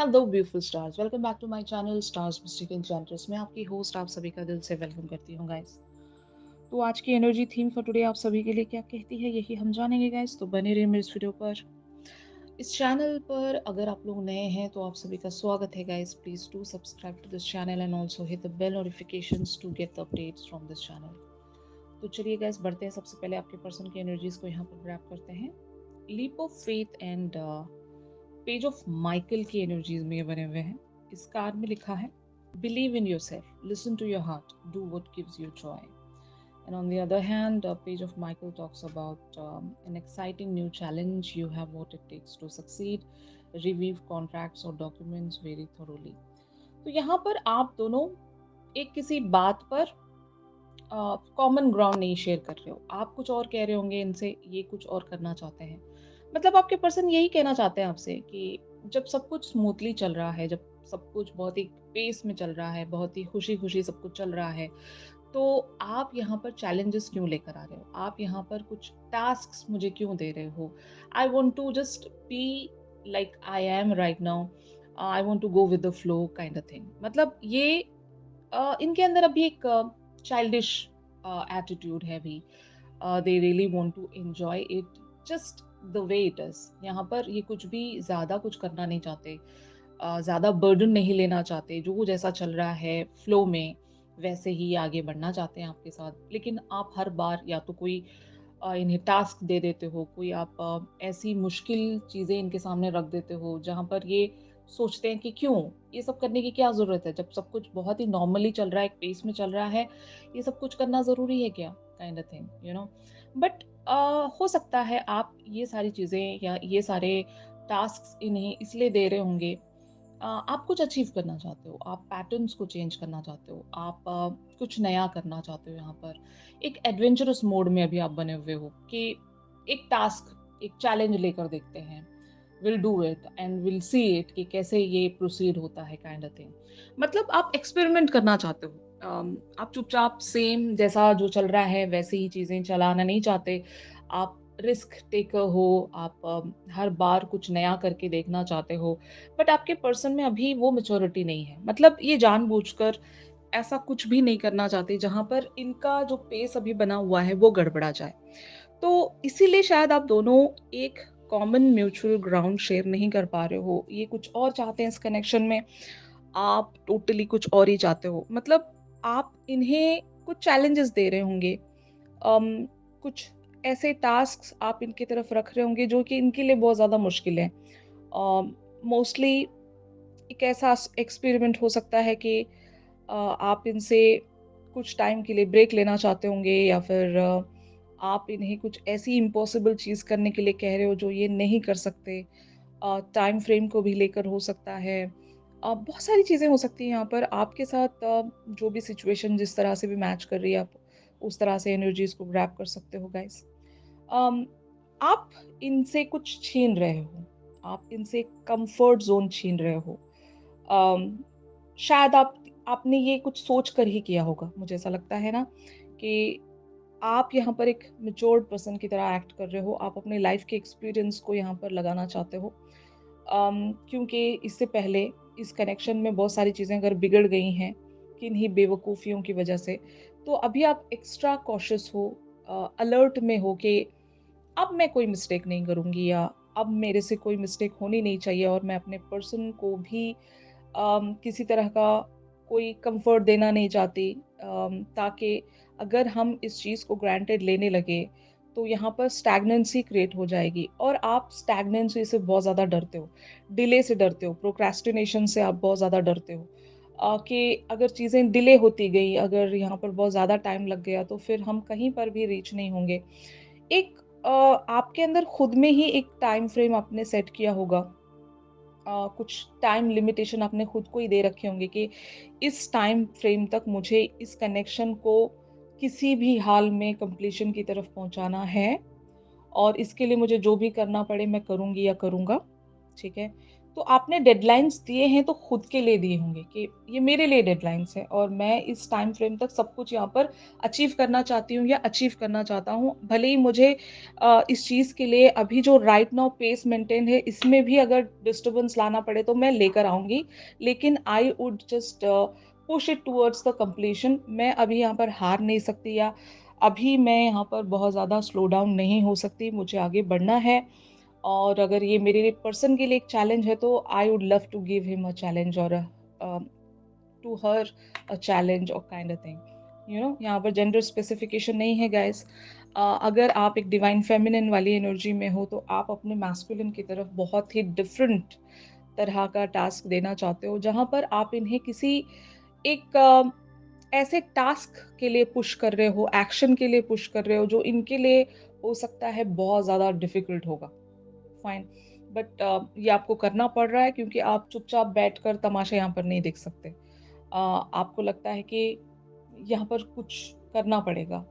Hello beautiful stars, welcome back to my channel stars mystic enchantress. मैं आपकी host आप सभी का दिल से वेलकम करती हूँ गाइस। तो आज की एनर्जी थीम फॉर टुडे आप सभी के लिए क्या कहती है यही हम जानेंगे गाइस, तो बने रहिए मेरे इस वीडियो पर। इस चैनल पर अगर आप लोग नए हैं तो आप सभी का स्वागत है guys. Please do subscribe to this channel and also hit the bell notifications to get the updates from this channel. तो चलिए गाइस बढ़ते हैं। सबसे पहले आपके पर्सन की एनर्जीज को यहाँ पर ग्रैब करते हैं। Leap of faith and page of Michael की एनर्जीज में ये बने हुए हैं। इस कार्ड में लिखा है, believe in your self, listen to your heart, do what gives you joy. And on the other hand, a page of Michael talks about an exciting new challenge. You have what it takes to succeed. Review contracts or documents very thoroughly. तो यहाँ पर आप दोनों एक किसी बात पर common ground नहीं शेयर कर रहे हो। आप कुछ और कह रहे होंगे इनसे, ये कुछ और करना चाहते हैं। मतलब आपके पर्सन यही कहना चाहते हैं आपसे कि जब सब कुछ स्मूथली चल रहा है, जब सब कुछ बहुत ही पेस में चल रहा है, बहुत ही खुशी-खुशी सब कुछ चल रहा है, तो आप यहाँ पर चैलेंजेस क्यों लेकर आ रहे हो? आप यहाँ पर कुछ टास्क्स मुझे क्यों दे रहे हो? I want to just be like I am right now. I want to go with the flow kind of thing. मतलब ये इनके अंदर अभी एक चाइल्डिश एटीट्यूड है अभी। They really want to enjoy it just the way it is. यहाँ पर ये कुछ भी ज़्यादा कुछ करना नहीं चाहते, ज़्यादा बर्डन नहीं लेना चाहते। जो जैसा चल रहा है फ्लो में, वैसे ही आगे बढ़ना चाहते हैं आपके साथ। लेकिन आप हर बार या तो कोई इन्हें टास्क दे देते हो, कोई आप ऐसी मुश्किल चीज़ें इनके सामने रख देते हो, जहाँ पर ये सोचते हैं कि क्यों? ये सब करने की क्या ज़रूरत है? जब सब कुछ बहुत ही नॉर्मली चल रहा है, एक पेस में चल रहा है, ये सब कुछ करना ज़रूरी है क्या? Kind of thing, you know? But हो सकता है आप ये सारी चीज़ें या ये सारे टास्क्स इन्हें इसलिए दे रहे होंगे, आप कुछ अचीव करना चाहते हो, आप पैटर्न्स को चेंज करना चाहते हो, आप कुछ नया करना चाहते हो यहाँ पर। एक एडवेंचरस मोड में अभी आप बने हुए हो कि एक टास्क, एक चैलेंज लेकर देखते हैं। Will do it and will see it कि कैसे ये प्रोसीड होता है काइंड ऑफ थिंग। मतलब आप एक्सपेरिमेंट करना चाहते हो। आप चुपचाप सेम जैसा जो चल रहा है वैसे ही चीज़ें चलाना नहीं चाहते। आप रिस्क टेकर हो, आप हर बार कुछ नया करके देखना चाहते हो। बट आपके पर्सन में अभी वो मैच्योरिटी नहीं है। मतलब ये जानबूझकर ऐसा कुछ भी नहीं करना चाहते जहाँ पर इनका जो पेस अभी बना हुआ है वो गड़बड़ा जाए। तो इसीलिए शायद आप दोनों एक कॉमन म्यूचुअल ग्राउंड शेयर नहीं कर पा रहे हो। ये कुछ और चाहते हैं इस कनेक्शन में, आप टोटली कुछ और ही चाहते हो। मतलब आप इन्हें कुछ चैलेंजेस दे रहे होंगे। कुछ ऐसे टास्क्स आप इनकी तरफ रख रहे होंगे जो कि इनके लिए बहुत ज़्यादा मुश्किल है। मोस्टली एक ऐसा एक्सपेरिमेंट हो सकता है कि आप इनसे कुछ टाइम के लिए ब्रेक लेना चाहते होंगे, या फिर आप इन्हें कुछ ऐसी इम्पॉसिबल चीज़ करने के लिए कह रहे हो जो ये नहीं कर सकते। टाइम फ्रेम को भी लेकर हो सकता है। बहुत सारी चीज़ें हो सकती हैं यहाँ पर आपके साथ। जो भी सिचुएशन जिस तरह से भी मैच कर रही है, आप उस तरह से एनर्जीज़ को ग्रैब कर सकते हो गाइस। अम, आप इनसे कुछ छीन रहे हो, आप इनसे कंफर्ट ज़ोन छीन रहे हो। अम, शायद आपने ये कुछ सोच कर ही किया होगा, मुझे ऐसा लगता है ना कि आप यहाँ पर एक मैच्योर्ड पर्सन की तरह एक्ट कर रहे हो। आप अपने लाइफ के एक्सपीरियंस को यहाँ पर लगाना चाहते हो। क्योंकि इससे पहले इस कनेक्शन में बहुत सारी चीज़ें अगर बिगड़ गई हैं, किन्हीं बेवकूफ़ियों की वजह से, तो अभी आप एक्स्ट्रा कॉशियस हो, अलर्ट में हो कि अब मैं कोई मिस्टेक नहीं करूँगी, या अब मेरे से कोई मिस्टेक होनी नहीं चाहिए, और मैं अपने पर्सन को भी किसी तरह का कोई कम्फ़र्ट देना नहीं चाहती, ताकि अगर हम इस चीज़ को ग्रांटेड लेने लगे, तो यहाँ पर स्टैग्नेंसी क्रिएट हो जाएगी, और आप स्टैग्नेंसी से बहुत ज़्यादा डरते हो, डिले से डरते हो, प्रोक्रेस्टिनेशन से आप बहुत ज़्यादा डरते हो। कि अगर चीज़ें डिले होती गई, अगर यहाँ पर बहुत ज़्यादा टाइम लग गया, तो फिर हम कहीं पर भी रीच नहीं होंगे। एक आपके अंदर खुद में ही एक टाइम फ्रेम आपने सेट किया होगा। कुछ टाइम लिमिटेशन आपने खुद को ही दे रखे होंगे कि इस टाइम फ्रेम तक मुझे इस कनेक्शन को किसी भी हाल में कंप्लीशन की तरफ पहुंचाना है, और इसके लिए मुझे जो भी करना पड़े मैं करूँगी या करूँगा, ठीक है? तो आपने डेडलाइन्स दिए हैं तो खुद के लिए दिए होंगे कि ये मेरे लिए डेडलाइन्स हैं और मैं इस टाइम फ्रेम तक सब कुछ यहाँ पर अचीव करना चाहती हूँ या अचीव करना चाहता हूँ। भले ही मुझे इस चीज़ के लिए अभी जो राइट नाउ पेस मेंटेन है इसमें भी अगर डिस्टर्बेंस लाना पड़े तो मैं लेकर आऊँगी। लेकिन I would just push it towards the completion. मैं अभी यहाँ पर हार नहीं सकती या अभी मैं यहाँ पर बहुत ज़्यादा स्लो डाउन नहीं हो सकती, मुझे आगे बढ़ना है। और अगर ये मेरे लिए पर्सन के लिए एक चैलेंज है तो I would love to give him a challenge और टू हर अ चैलेंज और काइंड ऑफ थिंग। यहाँ पर जेंडर स्पेसिफिकेशन नहीं है गाइस। अगर आप एक डिवाइन फेमिनिन वाली एनर्जी में हो तो आप अपने मैस्कुलिन की तरफ बहुत ही डिफरेंट तरह का टास्क देना चाहते हो जहाँ पर आप इन्हें किसी एक ऐसे टास्क के लिए पुश कर रहे हो, एक्शन के लिए पुश कर रहे हो जो इनके लिए हो सकता है बहुत ज़्यादा डिफिकल्ट होगा। फाइन, बट ये आपको करना पड़ रहा है क्योंकि आप चुपचाप बैठकर तमाशा यहाँ पर नहीं देख सकते। आपको लगता है कि यहाँ पर कुछ करना पड़ेगा,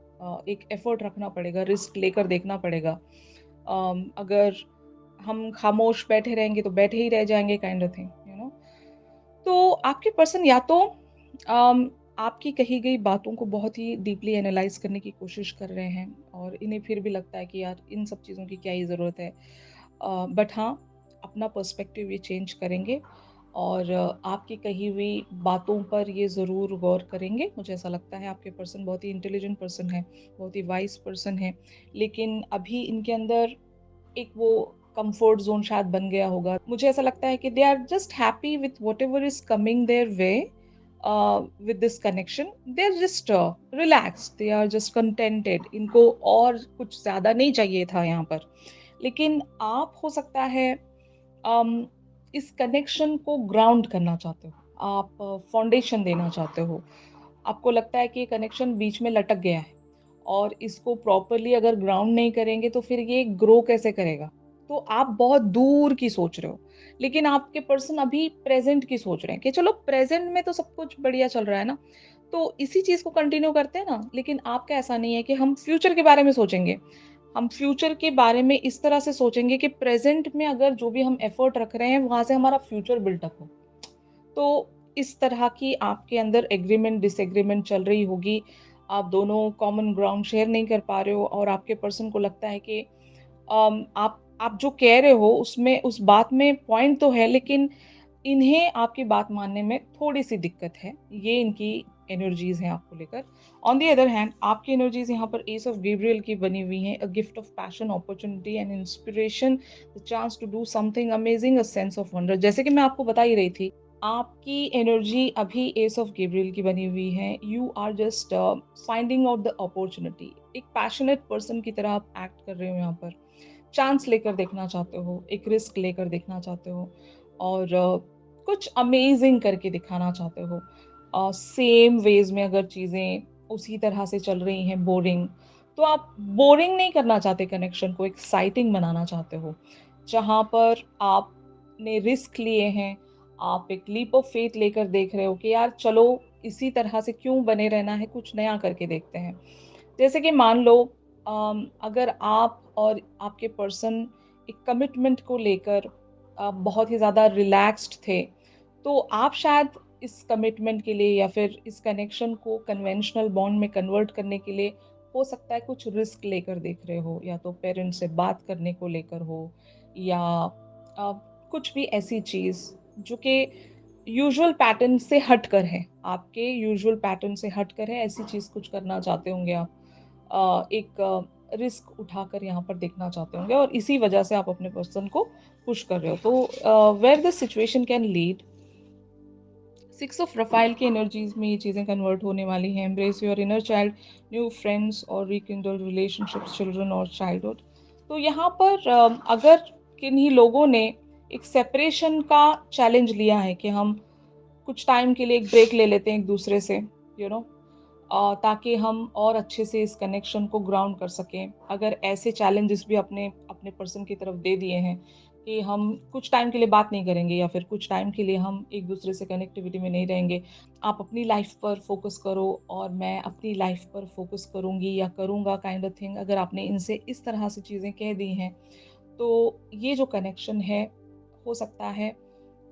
एक एफर्ट रखना पड़ेगा, रिस्क लेकर देखना पड़ेगा। अगर हम खामोश बैठे रहेंगे तो बैठे ही रह जाएंगे, काइंड ऑफ थिंग, तो आपके पर्सन या तो अम, आपकी कही गई बातों को बहुत ही डीपली एनालाइज करने की कोशिश कर रहे हैं और इन्हें फिर भी लगता है कि यार इन सब चीज़ों की क्या ही ज़रूरत है। बट हाँ, अपना पर्सपेक्टिव ये चेंज करेंगे और आपकी कही हुई बातों पर ये ज़रूर गौर करेंगे। मुझे ऐसा लगता है आपके पर्सन बहुत ही इंटेलिजेंट पर्सन है, बहुत ही वाइज़ पर्सन है, लेकिन अभी इनके अंदर एक वो कंफर्ट ज़ोन शायद बन गया होगा। मुझे ऐसा लगता है कि they are just happy with whatever is coming their way with this connection. They are just relaxed, they are just contented. इनको और कुछ ज़्यादा नहीं चाहिए था यहाँ पर। लेकिन आप हो सकता है अम, इस कनेक्शन को ग्राउंड करना चाहते हो, आप फाउंडेशन देना चाहते हो। आपको लगता है कि ये कनेक्शन बीच में लटक गया है और इसको प्रॉपर्ली अगर ग्राउंड नहीं करेंगे तो फिर ये ग्रो कैसे करेगा? तो आप बहुत दूर की सोच रहे हो, लेकिन आपके पर्सन अभी प्रेज़ेंट की सोच रहे हैं कि चलो प्रेज़ेंट में तो सब कुछ बढ़िया चल रहा है ना, तो इसी चीज़ को कंटिन्यू करते हैं ना। लेकिन आपका ऐसा नहीं है कि हम फ्यूचर के बारे में सोचेंगे। हम फ्यूचर के बारे में इस तरह से सोचेंगे कि प्रेज़ेंट में अगर जो भी हम एफ़र्ट रख रहे हैं, वहाँ से हमारा फ्यूचर बिल्डअप हो। तो इस तरह की आपके अंदर एग्रीमेंट डिसएग्रीमेंट चल रही होगी। आप दोनों कॉमन ग्राउंड शेयर नहीं कर पा रहे हो और आपके पर्सन को लगता है कि आप जो कह रहे हो उसमें उस बात में पॉइंट तो है, लेकिन इन्हें आपकी बात मानने में थोड़ी-सी दिक्कत है। ये इनकी एनर्जीज़ हैं आपको लेकर। ऑन द अदर हैंड आपकी एनर्जीज़ यहाँ पर एस ऑफ गैब्रियल की बनी हुई हैं, a gift of passion, opportunity and inspiration, the chance to do something amazing, a sense of wonder. जैसे कि मैं आपको बता ही रही थी, आपकी एनर्जी अभी एस ऑफ गैब्रियल की बनी हुई है। You are just finding out the opportunity. एक पैशनेट पर्सन की तरह आप एक्ट कर रहे हो यहाँ पर। चांस लेकर देखना चाहते हो, एक रिस्क लेकर देखना चाहते हो और कुछ अमेज़िंग करके दिखाना चाहते हो। सेम वेज़ में अगर चीज़ें उसी तरह से चल रही हैं बोरिंग, तो आप बोरिंग नहीं करना चाहते, कनेक्शन को एक्साइटिंग बनाना चाहते हो। जहाँ पर आपने रिस्क लिए हैं, आप एक लीप ऑफ फेथ लेकर देख रहे हो कि यार चलो इसी तरह से क्यों बने रहना है, कुछ नया करके देखते हैं। जैसे कि मान लो अगर आप और आपके पर्सन एक कमिटमेंट को लेकर बहुत ही ज़्यादा रिलैक्स्ड थे, तो आप शायद इस कमिटमेंट के लिए या फिर इस कनेक्शन को कन्वेंशनल बॉन्ड में कन्वर्ट करने के लिए हो सकता है कुछ रिस्क लेकर देख रहे हो, या तो पेरेंट्स से बात करने को लेकर हो या अ, कुछ भी ऐसी चीज़ जो कि यूजुअल पैटर्न से हटकर है, आपके यूजुअल पैटर्न से हटकर है, ऐसी चीज़ कुछ करना चाहते होंगे आप। एक रिस्क उठाकर यहाँ पर देखना चाहते होंगे और इसी वजह से आप अपने पर्सन को पुश कर रहे हो। तो where the situation can lead, six of profile की एनर्जीज में ये चीज़ें कन्वर्ट होने वाली हैं। Embrace your inner child, new friends और रिकिंडल रिलेशनशिप्स, चिल्ड्रन और चाइल्डहुड। तो यहाँ पर अगर किन्हीं लोगों ने एक सेपरेशन का चैलेंज लिया है कि हम कुछ टाइम के लिए एक ब्रेक ले लेते हैं एक दूसरे से, ताकि हम और अच्छे से इस कनेक्शन को ग्राउंड कर सकें। अगर ऐसे चैलेंजेस भी अपने अपने पर्सन की तरफ दे दिए हैं कि हम कुछ टाइम के लिए बात नहीं करेंगे या फिर कुछ टाइम के लिए हम एक दूसरे से कनेक्टिविटी में नहीं रहेंगे, आप अपनी लाइफ पर फोकस करो और मैं अपनी लाइफ पर फोकस करूंगी या करूंगा, काइंड ऑफ थिंग। अगर आपने इनसे इस तरह से चीज़ें कह दी हैं तो ये जो कनेक्शन है, हो सकता है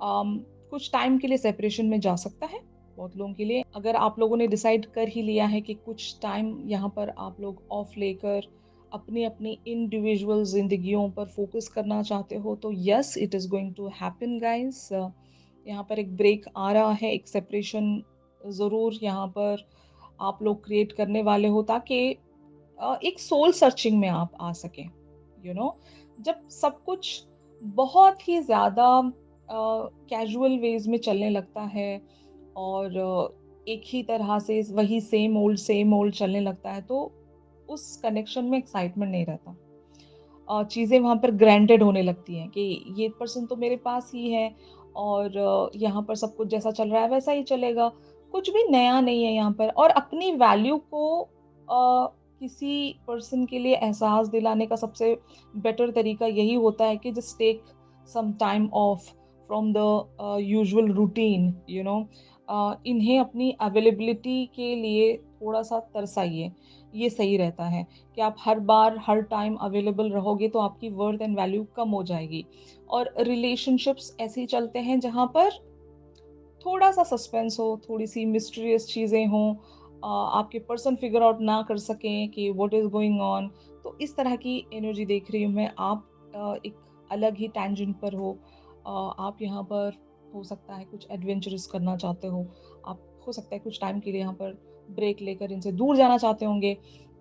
कुछ टाइम के लिए सेपरेशन में जा सकता है बहुत लोगों के लिए। अगर आप लोगों ने डिसाइड कर ही लिया है कि कुछ टाइम यहाँ पर आप लोग ऑफ लेकर अपनी-अपनी इंडिविजुअल ज़िंदगियों पर फ़ोकस करना चाहते हो, तो yes it is going to happen guys. यहाँ पर एक ब्रेक आ रहा है, एक सेपरेशन ज़रूर यहाँ पर आप लोग क्रिएट करने वाले हो, ताकि एक सोल सर्चिंग में आप आ सकें, यू नो। जब सब कुछ बहुत ही ज़्यादा कैजुअल वेज़ में चलने लगता है और एक ही तरह से वही सेम ओल्ड चलने लगता है, तो उस कनेक्शन में एक्साइटमेंट नहीं रहता। चीज़ें वहाँ पर ग्रांटेड होने लगती हैं कि ये पर्सन तो मेरे पास ही है और यहाँ पर सब कुछ जैसा चल रहा है वैसा ही चलेगा। कुछ भी नया नहीं है यहाँ पर, और अपनी वैल्यू को किसी पर्सन के लिए एहसास दिलाने का सबसे बेटर तरीका यही होता है कि just take some time off from the usual routine, you know. इन्हें अपनी अवेलेबिलिटी के लिए थोड़ा-सा तरसाइए, ये सही रहता है। कि आप हर बार, हर टाइम अवेलेबल रहोगे तो आपकी वर्थ एंड वैल्यू कम हो जाएगी। और रिलेशनशिप्स ऐसे ही चलते हैं जहाँ पर थोड़ा-सा सस्पेंस हो, थोड़ी-सी मिस्टीरियस चीज़ें हों, आपके पर्सन फिगर आउट ना कर सकें कि व्हाट इज़ गोइंग ऑन। तो इस तरह की एनर्जी देख रही हूँ मैं। आप एक अलग ही टैंजेंट पर हो। आप यहाँ पर हो सकता है कुछ एडवेंचरस करना चाहते हो। आप हो सकता है कुछ टाइम के लिए यहाँ पर ब्रेक लेकर इनसे दूर जाना चाहते होंगे।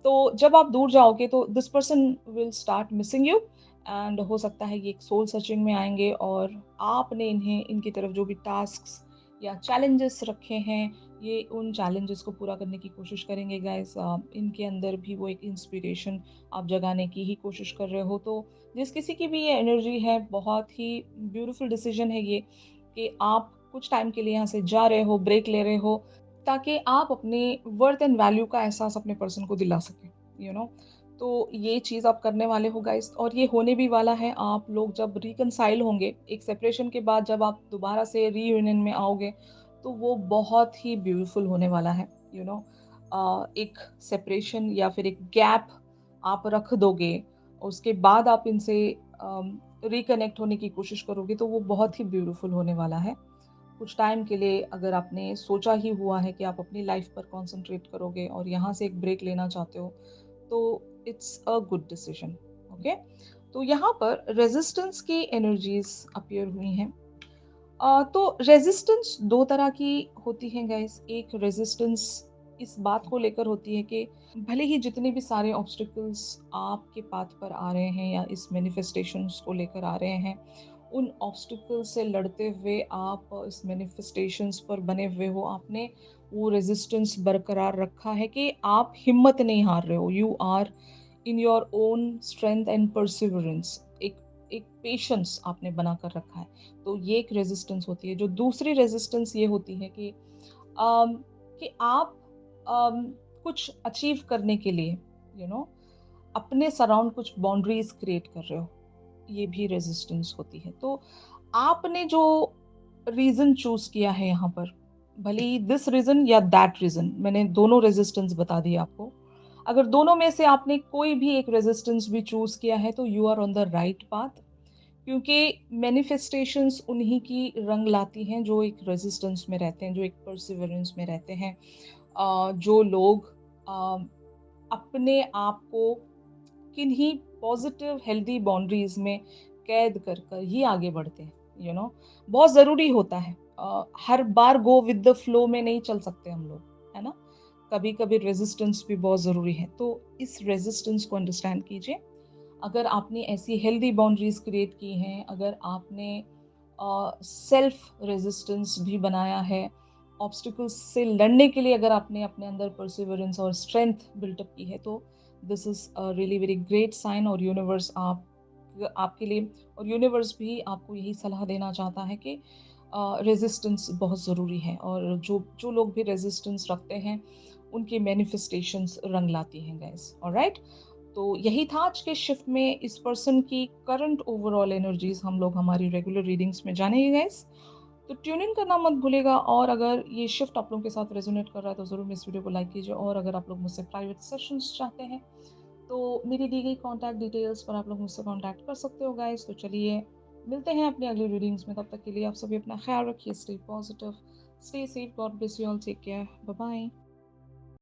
तो जब आप दूर जाओगे तो this person will start missing you, and हो सकता है ये एक सोल सर्चिंग में आएँगे और आपने इन्हें इनकी तरफ जो भी टास्क्स या चैलेंजेस रखे हैं, ये उन चैलेंजेस को पूरा करने की कोशिश करेंगे गाइस। इनके अंदर भी वो एक इंस्पिरेशन आप जगाने की ही कोशिश कर रहे हो। तो जिस किसी की भी ये एनर्जी है, बहुत ही ब्यूटीफुल डिसीजन है ये कि आप कुछ टाइम के लिए यहाँ से जा रहे हो, ब्रेक ले रहे हो, ताकि आप अपने वर्थ एंड वैल्यू का एहसास अपने पर्सन को दिला सकें, यू नो। तो ये चीज़ आप करने वाले हो गाइस, और ये होने भी वाला है। आप लोग जब रिकंसाइल होंगे, एक सेपरेशन के बाद जब आप दोबारा से रीयूनियन में आओगे, तो वो बहुत ही ब्यूटीफुल होने वाला है, यू नो। एक सेपरेशन या फिर एक गैप आप रख दोगे, उसके बाद आप इनसे रिकनेक्ट होने की कोशिश करोगे, तो वो बहुत ही ब्यूटीफुल होने वाला है। कुछ टाइम के लिए अगर आपने सोचा ही हुआ है कि आप अपनी लाइफ पर कंसंट्रेट करोगे और यहाँ से एक ब्रेक लेना चाहते हो, तो it's a good decision. Okay. तो यहाँ पर रेजिस्टेंस की एनर्जीज अपीयर हुई हैं। तो रेजिस्टेंस दो तरह की होती है गाइस। एक रेजिस्टेंस इस बात को लेकर होती है कि भले ही जितने भी सारे ऑब्स्टिकल्स आपके पाथ पर आ रहे हैं या इस मैनिफेस्टेशंस को लेकर आ रहे हैं, उन ऑब्स्टिकल्स से लड़ते हुए आप इस मैनिफेस्टेशंस पर बने हुए हो। आपने वो रेजिस्टेंस बरकरार रखा है कि आप हिम्मत नहीं हार रहे हो। You are in your own strength and perseverance. एक एक पेशेंस आपने बना कर रखा है। तो ये एक रेजिस्टेंस होती है। जो दूसरी रेजिस्टेंस ये होती है कि अम, कि आप अम, कुछ अचीव करने के लिए, यू नो, अपने सराउंड कुछ बाउंड्रीज क्रिएट कर रहे हो। ये भी रेजिस्टेंस होती है। तो आपने जो रीजन चूज किया है यहाँ पर, भले ही दिस रीजन या दैट रीजन, मैंने दोनों रेजिस्टेंस बता दिए आपको। अगर दोनों में से आपने कोई भी एक रेजिस्टेंस भी चूज किया है, तो you are on the right path. क्योंकि मैनिफेस्टेशंस उन्हीं की रंग लाती हैं जो एक रेजिस्टेंस में रहते हैं, जो एक परसिवरेंस में रहते हैं। जो लोग अ, अपने आप को किन्हीं पॉजिटिव हेल्दी बाउंड्रीज में कैद कर कर ही आगे बढ़ते हैं, यू नो। बहुत ज़रूरी होता है। हर बार गो विद द फ्लो में नहीं चल सकते हम लोग, है ना। कभी कभी रेजिस्टेंस भी बहुत ज़रूरी है। तो इस रेजिस्टेंस को अंडरस्टैंड कीजिए। अगर आपने ऐसी हेल्दी बाउंड्रीज क्रिएट की हैं, अगर आपने सेल्फ रेजिस्टेंस भी बनाया है, ऑब्स्टिकल्स से लड़ने के लिए अगर आपने अपने अंदर परसिवरेंस और स्ट्रेंथ बिल्टअप की है, तो this is a really very great sign. और यूनिवर्स आपके लिए, और यूनिवर्स भी आपको यही सलाह देना चाहता है कि रेजिस्टेंस बहुत ज़रूरी है, और जो जो लोग भी रेजिस्टेंस रखते हैं, उनकी मैनिफेस्टेशंस रंग लाती हैं गाइस। ऑलराइट। तो यही था आज के शिफ्ट में इस पर्सन की करंट ओवरऑल एनर्जीज हम लोग हमारी रेगुलर रीडिंग्स में जानेंगे गाइस। तो ट्यून इन करना मत भूलिएगा, और अगर ये शिफ्ट आप लोगों के साथ रेजोनेट कर रहा है तो ज़रूर इस वीडियो को लाइक कीजिए। और अगर आप लोग मुझसे प्राइवेट सेशंस चाहते हैं, तो मेरी दी गई कॉन्टैक्ट डिटेल्स पर आप लोग मुझसे कॉन्टैक्ट कर सकते हो गाइस। तो चलिए मिलते हैं अपनी अगली रीडिंग्स में, तब तक के लिए आप सभी अपना ख्याल रखिए, stay positive, stay safe, God bless you all, take care, bye bye.